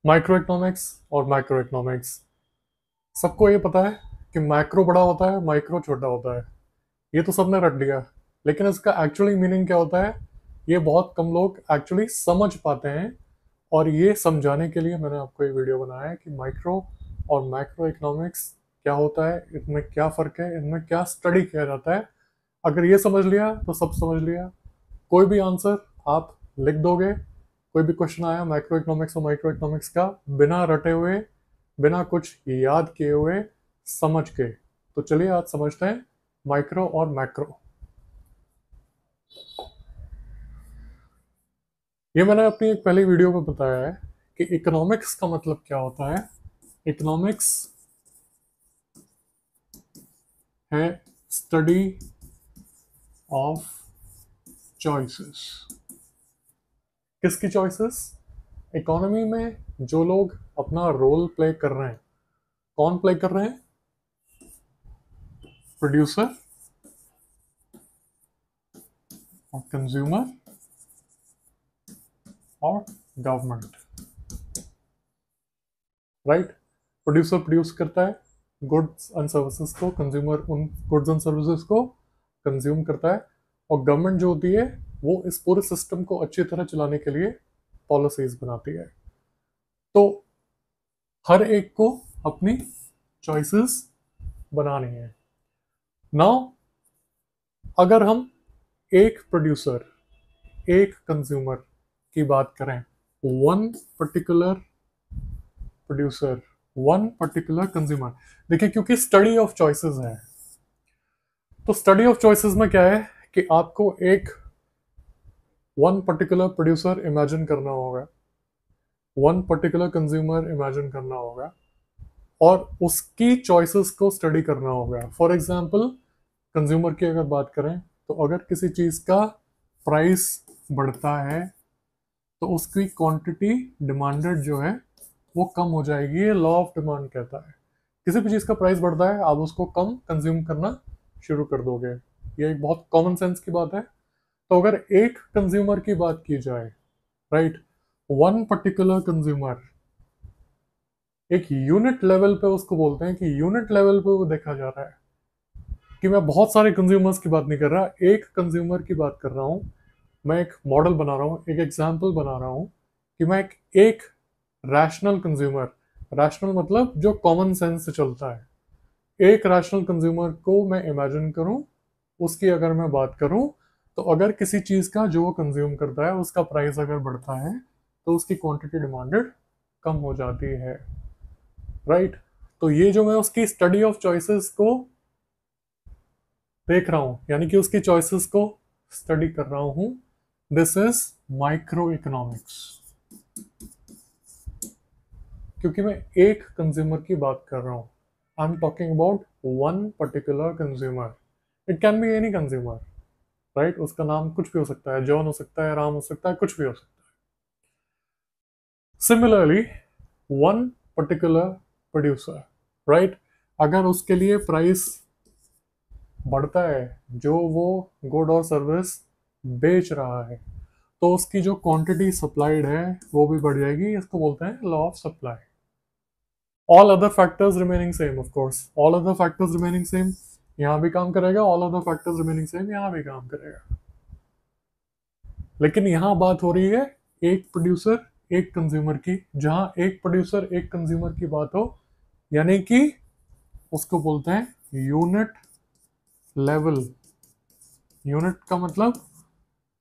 Micro economics और macro economics. सबको ये पता है कि मैक्रो बड़ा होता है, माइक्रो छोटा होता है। ये तो सबने रट लिया, लेकिन इसका एक्चुअली मीनिंग क्या होता है ये बहुत कम लोग एक्चुअली समझ पाते हैं। और ये समझाने के लिए मैंने आपको ये वीडियो बनाया है कि माइक्रो और मैक्रो इकोनॉमिक्स क्या होता है, इनमें क्या फ़र्क है, इनमें क्या स्टडी किया जाता है। अगर ये समझ लिया तो सब समझ लिया। कोई भी आंसर आप लिख दोगे, कोई भी क्वेश्चन आया मैक्रो इकोनॉमिक्स और माइक्रो इकोनॉमिक्स का, बिना रटे हुए, बिना कुछ याद किए हुए, समझ के। तो चलिए आज समझते हैं माइक्रो और मैक्रो। ये मैंने अपनी एक पहली वीडियो में बताया है कि इकोनॉमिक्स का मतलब क्या होता है। इकोनॉमिक्स है स्टडी ऑफ चॉइसेस। किसकी चॉइसेस? इकोनॉमी में जो लोग अपना रोल प्ले कर रहे हैं, कौन प्ले कर रहे हैं? प्रोड्यूसर और कंज्यूमर और गवर्नमेंट, राइट। प्रोड्यूसर प्रोड्यूस करता है गुड्स एंड सर्विसेज को, कंज्यूमर उन गुड्स एंड सर्विसेज को कंज्यूम करता है, और गवर्नमेंट जो होती है वो इस पूरे सिस्टम को अच्छी तरह चलाने के लिए पॉलिसीज बनाती है। तो हर एक को अपनी चॉइसेस बनानी है। नाउ अगर हम एक प्रोड्यूसर, एक कंज्यूमर की बात करें, one particular producer, one particular consumer, देखिए क्योंकि स्टडी ऑफ चॉइसेस है, तो स्टडी ऑफ चॉइसेस में क्या है कि आपको एक वन पर्टिकुलर प्रोड्यूसर इमेजिन करना होगा, वन पर्टिकुलर कंज्यूमर इमेजिन करना होगा, और उसकी चॉइसेस को स्टडी करना होगा। फॉर एग्जांपल कंज्यूमर की अगर बात करें, तो अगर किसी चीज़ का प्राइस बढ़ता है तो उसकी क्वांटिटी डिमांडेड जो है वो कम हो जाएगी। ये लॉ ऑफ डिमांड कहता है। किसी भी चीज़ का प्राइस बढ़ता है, आप उसको कम कंज्यूम करना शुरू कर दोगे। ये एक बहुत कॉमन सेंस की बात है। तो अगर एक कंज्यूमर की बात की जाए, राइट, वन पर्टिकुलर कंज्यूमर, एक यूनिट लेवल पे उसको बोलते हैं कि यूनिट लेवल पे वो देखा जा रहा है कि मैं बहुत सारे कंज्यूमर्स की बात नहीं कर रहा, एक कंज्यूमर की बात कर रहा हूँ। मैं एक मॉडल बना रहा हूँ, एक एग्जाम्पल बना रहा हूँ कि मैं एक रैशनल कंज्यूमर, रैशनल मतलब जो कॉमन सेंस से चलता है, एक रैशनल कंज्यूमर को मैं इमेजिन करूं। उसकी अगर मैं बात करूं, तो अगर किसी चीज़ का जो वो कंज्यूम करता है उसका प्राइस अगर बढ़ता है तो उसकी क्वांटिटी डिमांडेड कम हो जाती है, राइट। तो ये जो मैं उसकी स्टडी ऑफ चॉइसेस को देख रहा हूँ, यानी कि उसकी चॉइसेस को स्टडी कर रहा हूँ, दिस इज माइक्रो इकोनॉमिक्स। क्योंकि मैं एक कंज्यूमर की बात कर रहा हूँ, I am talking about one particular consumer. It can be any consumer, right. उसका नाम कुछ भी हो सकता है, जॉन हो सकता है, राम हो सकता है, कुछ भी हो सकता है। Similarly one particular producer, right, अगर उसके लिए प्राइस बढ़ता है, जो वो गुड और सर्विस बेच रहा है, तो उसकी जो क्वांटिटी सप्लाइड है वो भी बढ़ जाएगी। इसको बोलते हैं law of supply. All other factors remaining same, of course all other factors remaining same, यहाँ भी काम करेगा, all other factors remaining same, यहाँ भी काम करेगा। लेकिन यहाँ बात हो रही है एक प्रोड्यूसर एक कंज्यूमर की। जहां एक प्रोड्यूसर एक कंज्यूमर की बात हो, यानी कि उसको बोलते हैं यूनिट लेवल। यूनिट का मतलब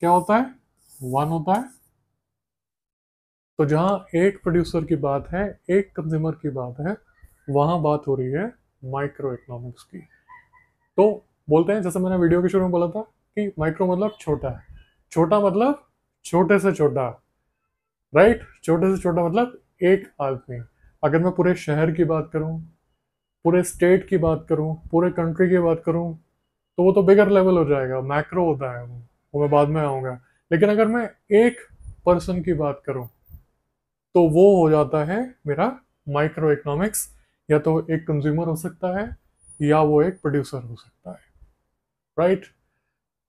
क्या होता है? वन होता है। तो जहां एक प्रोड्यूसर की बात है, एक कंज्यूमर की बात है, वहां बात हो रही है माइक्रो इकोनॉमिक्स की। तो बोलते हैं, जैसे मैंने वीडियो के शुरू में बोला था कि माइक्रो मतलब छोटा है, छोटा मतलब छोटे से छोटा, राइट। छोटे से छोटा मतलब एक आदमी। अगर मैं पूरे शहर की बात करूं, पूरे स्टेट की बात करूं, पूरे कंट्री की बात करूं, तो वो तो बिगर लेवल हो जाएगा, मैक्रो होता है वो मैं बाद में आऊंगा। लेकिन अगर मैं एक पर्सन की बात करूं, तो वो हो जाता है मेरा माइक्रो इकोनॉमिक्स। या तो एक कंज्यूमर हो सकता है या वो एक प्रोड्यूसर हो सकता है, राइट।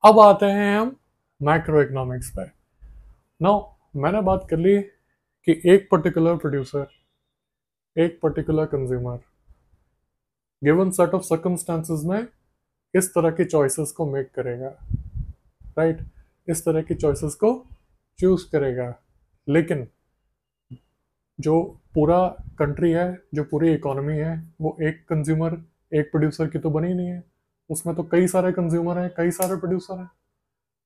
अब आते हैं हम मैक्रो इकोनॉमिक्स पे। नाउ मैंने बात कर ली कि एक पर्टिकुलर प्रोड्यूसर, एक particular consumer given set of circumstances में इस तरह की चॉइसेस को मेक करेगा, राइट, इस तरह की चॉइसेस को चूज करेगा। लेकिन जो पूरा कंट्री है, जो पूरी इकोनॉमी है, वो एक कंज्यूमर एक प्रोड्यूसर की तो बनी नहीं है, उसमें तो कई सारे कंज्यूमर हैं, कई सारे प्रोड्यूसर हैं,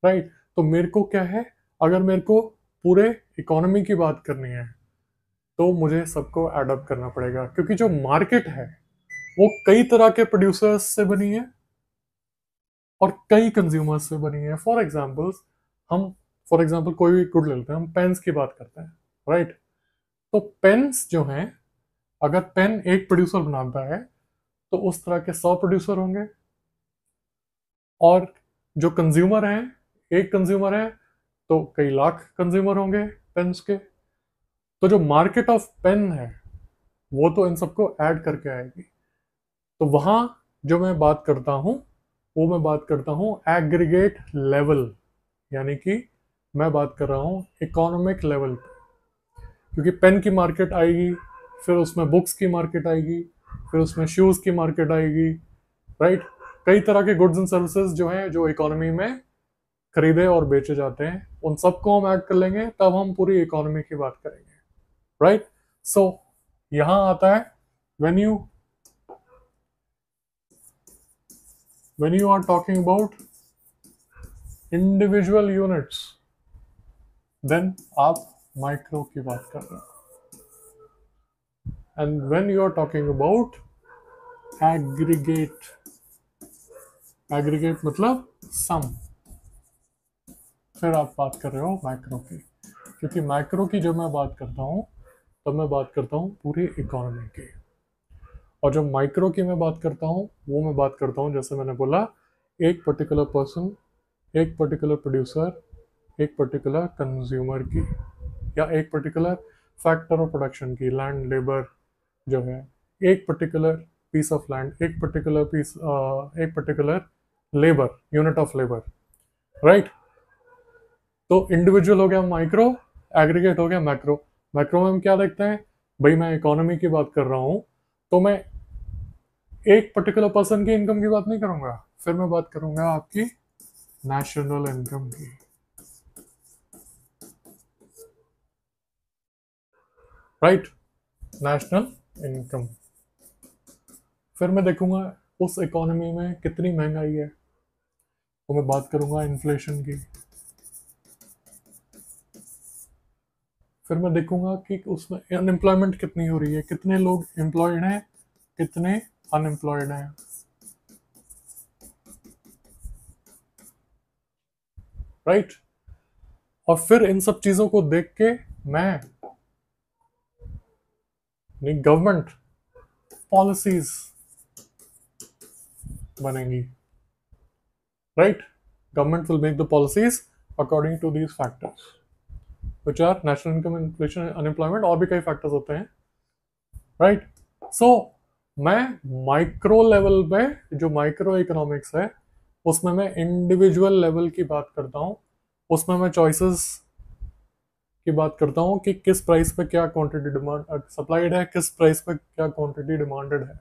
राइट। तो मेरे को क्या है, अगर मेरे को पूरे इकोनॉमी की बात करनी है तो मुझे सबको एडॉप्ट करना पड़ेगा, क्योंकि जो मार्केट है वो कई तरह के प्रोड्यूसर्स से बनी है और कई कंज्यूमर्स से बनी है। फॉर एग्जाम्पल कोई भी गुड ले लेते हैं, हम पेन्स की बात करते हैं, राइट। तो पेन्स जो हैं, अगर पेन एक प्रोड्यूसर बनाता है तो उस तरह के 100 प्रोड्यूसर होंगे, और जो कंज्यूमर हैं, एक कंज्यूमर है तो कई लाख कंज्यूमर होंगे पेन्स के। तो जो मार्केट ऑफ पेन है वो तो इन सबको ऐड करके आएगी। तो वहां जो मैं बात करता हूं वो मैं बात करता हूं एग्रीगेट लेवल, यानी कि मैं बात कर रहा हूं इकोनॉमिक लेवल पे, क्योंकि पेन की मार्केट आएगी, फिर उसमें बुक्स की मार्केट आएगी, फिर उसमें शूज की मार्केट आएगी, राइट। कई तरह के गुड्स एंड सर्विसेज जो हैं, जो इकोनॉमी में खरीदे और बेचे जाते हैं, उन सबको हम ऐड कर लेंगे, तब हम पूरी इकोनॉमी की बात करेंगे, राइट। सो यहां आता है when you are talking about individual units, then आप माइक्रो की बात कर रहे हो। And when you are talking about aggregate, aggregate मतलब सम, फिर आप बात कर रहे हो मैक्रो की। क्योंकि मैक्रो की जब मैं बात करता हूँ तब मैं बात करता हूँ पूरी इकोनॉमी की, और जब माइक्रो की मैं बात करता हूँ वो मैं बात करता हूँ, जैसे मैंने बोला, एक पर्टिकुलर पर्सन, एक पर्टिकुलर प्रोड्यूसर, एक पर्टिकुलर कंज्यूमर की, या एक पर्टिकुलर फैक्टर ऑफ प्रोडक्शन की, लैंड, लेबर जो है, एक पर्टिकुलर पीस ऑफ लैंड, एक particular labour, unit of labour, right. तो इंडिविजुअल हो गया माइक्रो, एग्रीगेट हो गया मैक्रो। मैक्रो में हम क्या देखते हैं, भाई मैं इकोनॉमी की बात कर रहा हूं तो मैं एक पर्टिकुलर पर्सन की इनकम की बात नहीं करूंगा, फिर मैं बात करूंगा आपकी नेशनल इनकम की, राइट, नेशनल इनकम। फिर मैं देखूंगा उस इकोनॉमी में कितनी महंगाई है, तो मैं बात करूंगा इन्फ्लेशन की। फिर मैं देखूंगा कि उसमें अनएम्प्लॉयमेंट कितनी हो रही है, कितने लोग एम्प्लॉयड हैं, कितने अनएम्प्लॉयड हैं, राइट। और फिर इन सब चीजों को देख के मैं गवर्नमेंट पॉलिसीज बनेंगी, right. Government will make the policies according to these factors which are national income, inflation, unemployment, और भी कई फैक्टर्स होते हैं, राइट। सो मैं माइक्रो लेवल पे, जो माइक्रो इकोनॉमिक्स है, उसमें मैं इंडिविजुअल लेवल की बात करता हूँ, उसमें मैं चॉइसेस की बात करता हूँ कि किस प्राइस पे क्या क्वांटिटी डिमांड सप्लाइड है, किस प्राइस पे क्या क्वांटिटी डिमांडेड है।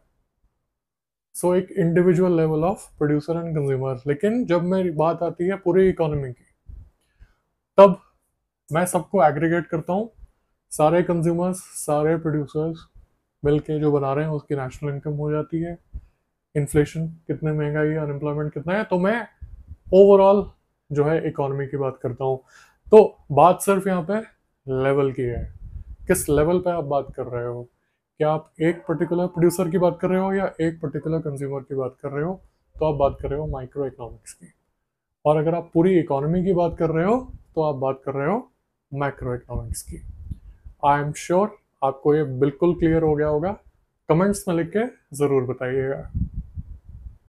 सो एक individual level of producer and consumer. लेकिन जब मेरी बात आती है पूरी इकोनॉमी की, तब मैं सबको एग्रीगेट करता हूँ, सारे कंज्यूमर्स, सारे प्रोड्यूसर्स मिलके जो बना रहे हैं उसकी नेशनल इनकम हो जाती है, इन्फ्लेशन कितने, महंगाई है, अनएम्प्लॉयमेंट कितना है, तो मैं ओवरऑल जो है इकोनॉमी की बात करता हूँ। तो बात सिर्फ यहाँ पे लेवल की है, किस लेवल पे आप बात कर रहे हो, क्या आप एक पर्टिकुलर प्रोड्यूसर की बात कर रहे हो या एक पर्टिकुलर कंज्यूमर की बात कर रहे हो, तो आप बात कर रहे हो माइक्रो इकोनॉमिक्स की। और अगर आप पूरी इकोनॉमी की बात कर रहे हो तो आप बात कर रहे हो मैक्रो इकोनॉमिक्स की। आई एम श्योर आपको ये बिल्कुल क्लियर हो गया होगा। कमेंट्स में लिख के ज़रूर बताइएगा।